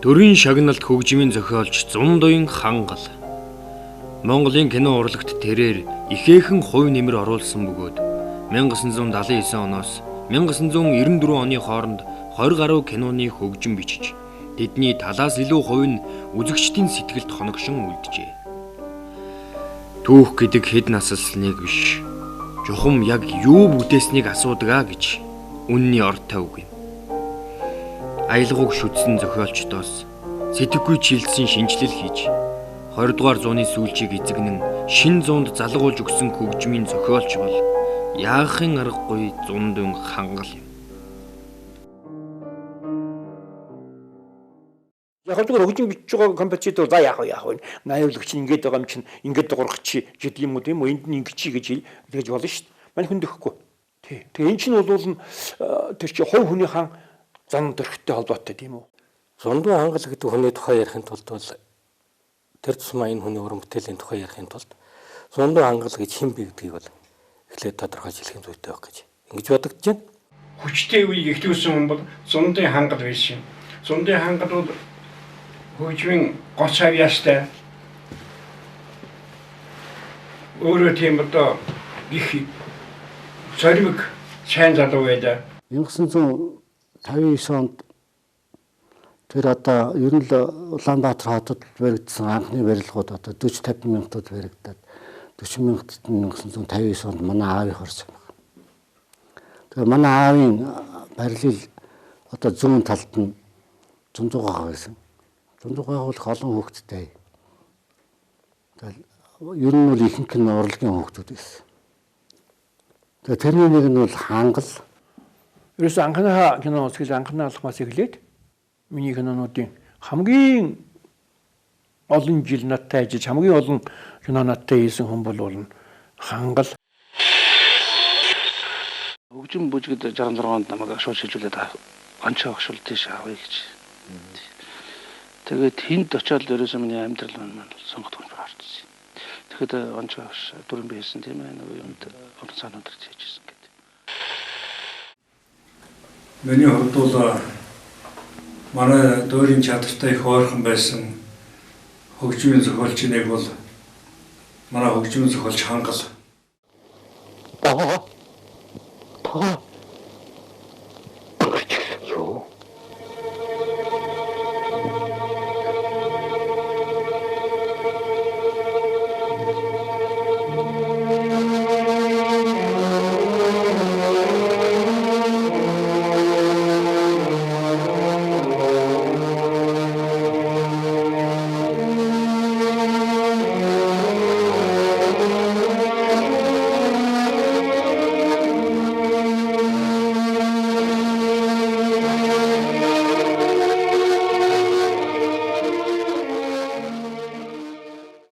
Төрийн шагналт хөгжмийн зохиолч Зундуйн Хангал. Монголын кино урлагт тэрээр ихээхэн хувь нэмэр оруулсан бөгөөд 1979 оноос 1994 оны хооронд 20 гаруй киноны хөгжим бичиж тэдний талаас илүү хувь нь үзэгчдийн сэтгэлд хоногшин үлджээ. Түүх гэдэг хэд насалсныг биш, чухам яг юу бүтээснийг асуудаг гэж үнний ортой үг юм. Аялгауг шүтсэн зохиолчдоос сэтгэвгүй чилсэн шинжилэл хийж 20 дугаар зууны сүүлчийг эзэгнэн шин зуунд залгуулж өгсөн хөгжмийн зохиолч бол яахын аргагүй Зундуйн Хангал юм. Яг л хөгжим бичиж байгаа композитор за яах вэ? Найруулагч ингэж байгаа юм чинь ингэж дуурах чи гэдэг юм уу тийм үү? Энд нь ингэж гэж хэлж болно шүү дээ. Мань хүн дэхгүй. Тий. Тэгээ эн чинь бол тэр чи хувь хүний хаан зан төрхтэй холбоотой тийм үү? Зундуйн Хангал гэдэг хүний тухай ярихын тулд бол тэр тусмаа энэ хүний уран бүтээлийн тухай ярихын тулд Зундуйн Хангал гэж хэн бэ гэдгийг бол эхлээд тодорхойлж хэлэх зүйтэй байх гэж ингэж бодогдож байна. Хүчтэй үеийг ихтүүлсэн хүн бол Зундуйн Хангал байсан юм. Зундуйн Хангал бол хөгжмийн гоц авьяастай өөрөө тийм одоо их зориг сайн залуу байдаг. 1959 онд тэр одоо ер нь л Улаанбаатар хотод баригдсан анхны барилгууд одоо 40-50 мянгатад баригдаад 40 мянгатад 1959 онд манай аавыг хорсон. Тэгээ манай аавын барилгыг одоо зүүн талд нь Зундуйгаа байсан. Зундуйгаа бол олон хүүхэдтэй. Тэгэл ер нь бол ихэнх нь урлагийн хүүхдүүд байсан. Тэгээ тэрний нэг нь бол Хангал. Ерөөс анхны кино үзэл анхны алхмаас эхлээд миний кинонуудын хамгийн олон жил надтай ажиллаж хамгийн олон кино надтай хийсэн хүн бол Хангал. Хөгжим бүжгэд 66 онд намайг шууд шилжүүлээд онцоо агшуул тийш авъя гэж. Тэгээд тэнд очиод ерөөсөө миний амьдрал маань сонгогдож гарчихсан. Тэгэхэд онцоо агш дөрөв байсан тийм ээ нөгөө юмд орон санаанд хийж ирсэн гэдэг. Миний хувьд бол манай дөрийн чадвартай их ойрхон байсан хөгжмийн зохиолч нэг бол манай хөгжмийн зохиолч Хангал.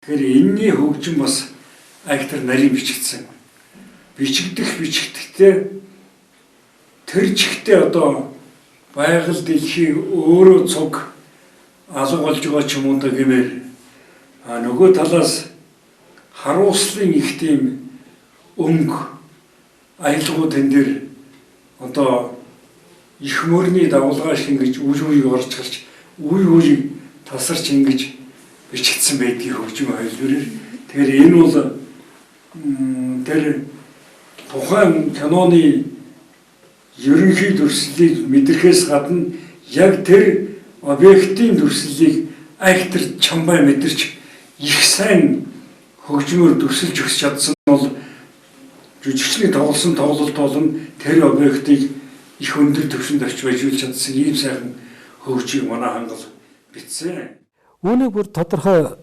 Энэний хөгжим бас актер нарийн бичигдсэн. Бичигдэхдээ тэр чигтээ одоо байгаль дэлхийг өөрөө цуг алга болж байгаа ч юм уу гэмээр нөгөө талаас харуулслын их тийм өнгө аялгууд энэ дэр одоо их мөрний давлгаа шингэж үе үеийг орж гарч үе үеийг тасарч ингэж бичигдсэн байдгийг хөгжим хоёулаар. Тэгэхээр энэ бол тэр тухайн киноны ерөнхий дүрслэлийг мэдрэхээс гадна яг тэр объектийн дүрслэлийг актер чамбай мэдэрч их сайн хөгжмөөр дүрсэлж өгч чадсан бол жүжигчний тоглосон тоглолт болон тэр объектыг их өндөр түвшинд авч байжуулж чадсан ийм сайхан хөгжийг манай Хангал бичсэн. Үүнийг бүр тодорхой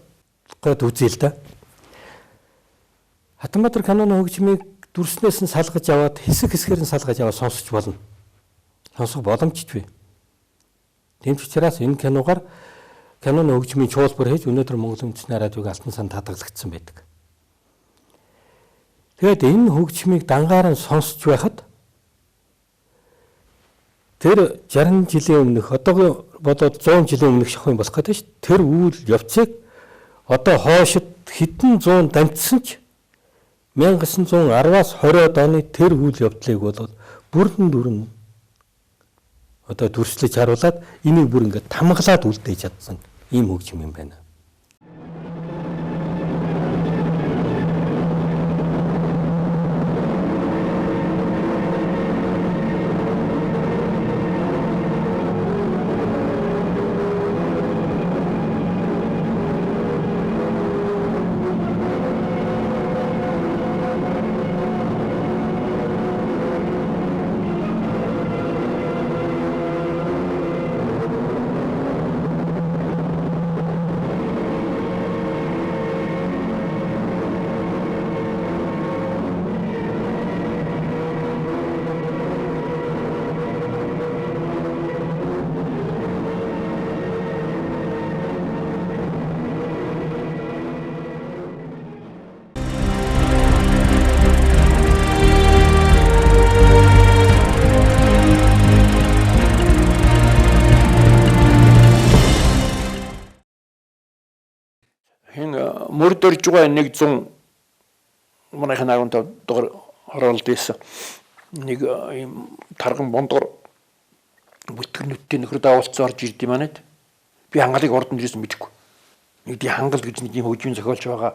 гоод үзье л да. Хатанбаатар киноны хөгжмийг дүрснээс нь салгаж аваад хэсэг хэсгээр нь салгаж аваад сонсож болно. Сонсох боломжтой. Тийм ч учраас энэ киногаар киноны хөгжмийн чуулбар хийж өнөөдөр Монгол Үндэсний радиог Алтан санд хадгалагдсан байдаг. Тэгээд энэ хөгжмийг дангаар нь сонсож байхад тэр 60 жилийн өмнөх одоо бодоод 100 жилийн өмнөх шахуу юм болох гэдэг шүү. Тэр үйл явцыг одоо хоошид хэдэн зуун дамжсан ч 1910-аас 20-од оны тэр үйл явдлыг бол бүрэн дүрэн одоо дүрслэж харуулад энийг бүр ингээд тамгалаад үлдээж чадсан ийм хөгжим юм байна. Мөрд орж байгаа 100 манайхан 15 дугаар хороолд ийсэн нэг ийм тарган бондгор бүтгэрнүүдтэй нөхөр даавалцсан орж ирд юм анаад би хангалыг ордонд ирсэн мэдэхгүй нэг тийм хангал гэж нэг юм хөгжмийн зохиолч байгаа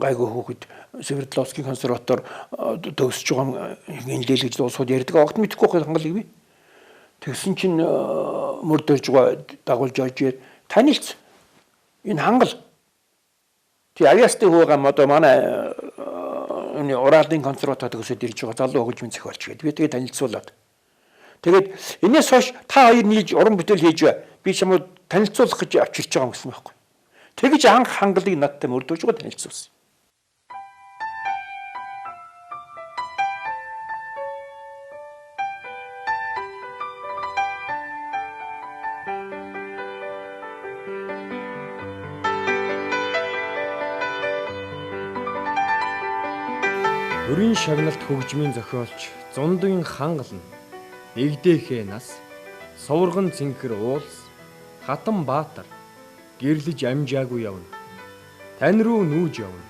гайгүй хүүхэд Свердловский консерватор төгсөж байгаа ингээл гэж дуусууд ярьдаг огт мэдэхгүй хангалыг би тэгсэн чинь мөрд орж байгаа дагуулж орж ир танилц энэ хангал авьяастай хуугам одоо манай энэ Уралын консерватор төгсөд ирж байгаа залуу хөгжмийн зохиолч гэдэг. Би тэгээд танилцуулаад. Тэгээд энэс хойш та хоёр нийлж уран бүтээл хийж бай. Би чамд танилцуулах гэж авчирч байгаа юм гэсэн байхгүй. Тэгэж анх хангалыг надтай мөрдөөж байгаа танилцуулсан. Төрийн шагналт хөгжмийн зохиолч Зундын хангал нь Эгдээхээ нас, Суврган цэнхэр уулс, Хатан баатар гэрлэж амжаагүй явна. Тань руу нүүж явна.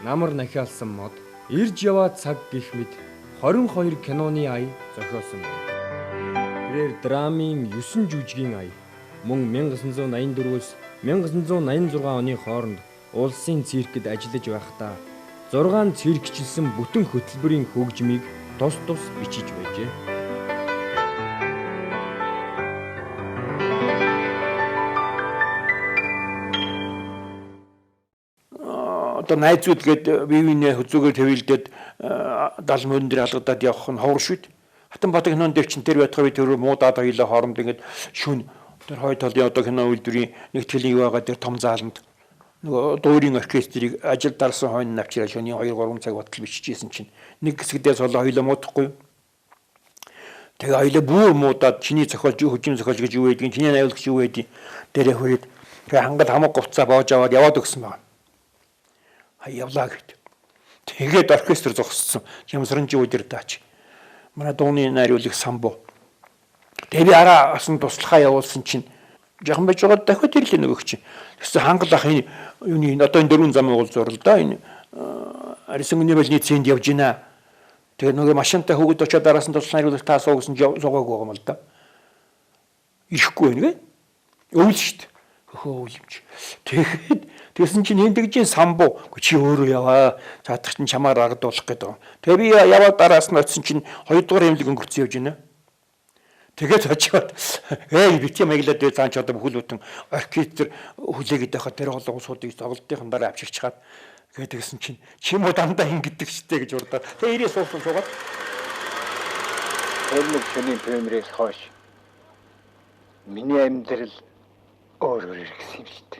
Намар нахиалсан мод, ирж яваа цаг гих мэд 22 киноны ая зохиосон байна. Тэрээр драмын 9 жүжигийн ая мөн 1984-өөс 1986 оны хооронд улсын циркэд ажиллаж байхдаа 6 циркчилсэн бүтэн хөтөлбөрийн хөгжмийг тус тус бичиж байжээ. Одоо найзууд гээд бие биенээ хөзөөгөр тавилдаад 70 мөрөн дээр алгадаад явах нь ховор шүүд. Хатанбаатар кинон дээр чинь тэр байтгаа би тэр муудаад хоёлаа хооронд ингээд шүн тэр хой толын одоо кино үйлдвэрийн нэг тэлийн байгаа тэр том зааланд нөгөө дуурийн оркестрийг ажил дарсан хойно навчираа шөнийн 2-3 цаг батал бичижсэн чинь нэг хэсэгдээ солоо хоёлаа муудахгүй. Тэгээ хоёлаа бүр муудаад чиний зохиолч хөгжим зохиолч гэж юу байдгийг чиний найруулагч юу байдгийг дээрээ хүрээд тэгээ хангал хамаг говцаа боож аваад яваад өгсөн байна. Явлаа гэд. Тэгээд оркестр зогссон. Ямсранжи өдөр даач. Манай дууны найруулагч самбо. Тэгээ би араа асан туслахаа явуулсан чинь жоохон байж байгаа дахиад ирлээ нөгөөч чинь. Тэгсэн хангал ах энэ юуны одоо энэ дөрвөн замын уул зурлаа да энэ Арисангны байлны цэнд явж гинэ. Тэгээ нөгөө машинтай хөгөд очоод араас нь туслах найруулагч таа суугсан зогоог байгаа юм л да. Ирэхгүй байна гэ. Өвл штт. Хөө өвлөмж. Тэгээд тэгсэн чинь энэ тэгжийн самбуу чи өөрөө яваа. Цаадах чинь чамаар аргадуулах гэдэг. Тэгээ би яваад араас нь очисон чинь 2 дугаар хэмлэг өнгөрцөн явж гинэ. Тэгээд очиод бити маяглаад дэ цаан ч одоо бүхэл бүтэн оркестр хүлээгээд байхад тэр олон усуудыг тоглолтын дараа авчирч чаад тэгээд тэгсэн чинь чим уу дандаа ингэдэг штэ гэж урдаа. Тэгээ ирээ суусан суугаад тэр шөнийн премьерээс хойш миний амьдрал өөрөөр ирсэн юм штэ.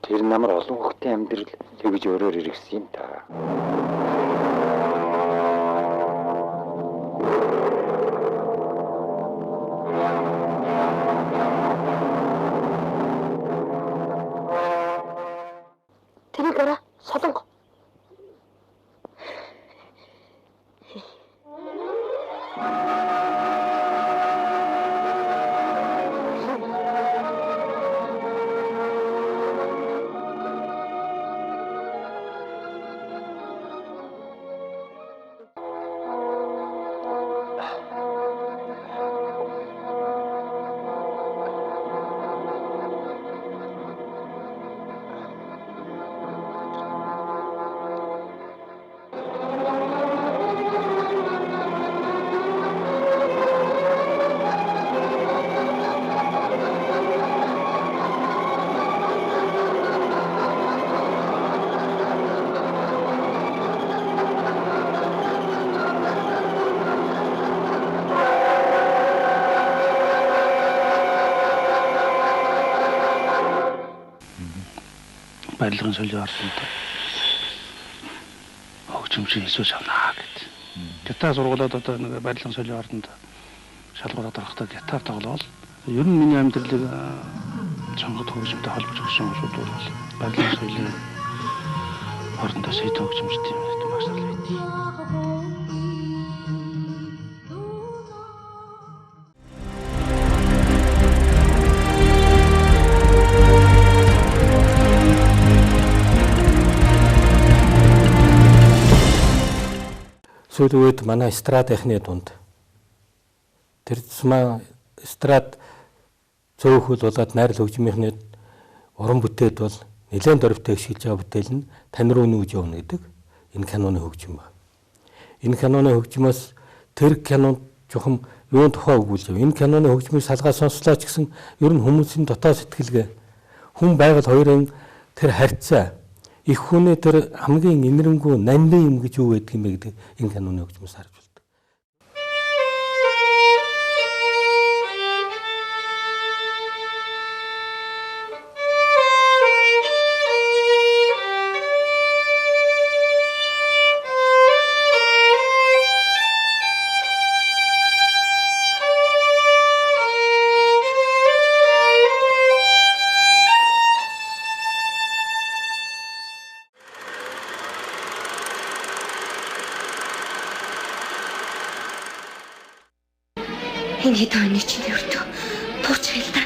Тэр намар олон хүүхдийн амьдрал тэгж өөрөөр ирсэн юм та. Тэрийг солонго. барилгын соёлын ордонд хөгжимчин хийсвэж авнаа гэд. Гитар сургуулиуд одоо нэг барилгын соёлын ордонд шалгуулаад орохдоо гитар тоглоод ер нь миний амьдралыг сонгоод хөгжимтэй холбож өгсөн хүмүүс бол барилгын соёлын ордонд сэт хөгжимчтэй юм магсаал байдгийг. Сүүлийн үед манай эстрад эхний дунд тэр тусмаа эстрад цөөхөл болоод найрал хөгжмийнхний уран бүтээд бол нэлээд дөрвтэй ашиглаж байгаа бүтээл нь тань руу нүүж явна гэдэг энэ киноны хөгжим байна. Энэ киноны хөгжмөөс тэр кинонд жоохон юун тухай өгүүлж байгаа. Энэ киноны хөгжмийг салгаа сонслоо ч гэсэн ер нь хүмүүсийн дотоод сэтгэлгээ хүн байгаль хоёрын тэр харьцаа их хүний тэр хамгийн инэрэнгүү нандин юм гэж юу гэдэг юм бэ гэдэг энэ киноны хөгжмөөс харж болдог. Энэ хэд оны чинь өртөө турч хэлдэ.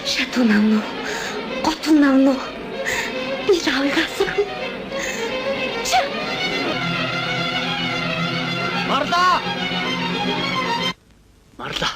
Шатуу навнуу. Готун навнуу. Би раавыг асуу. Марла! Марла.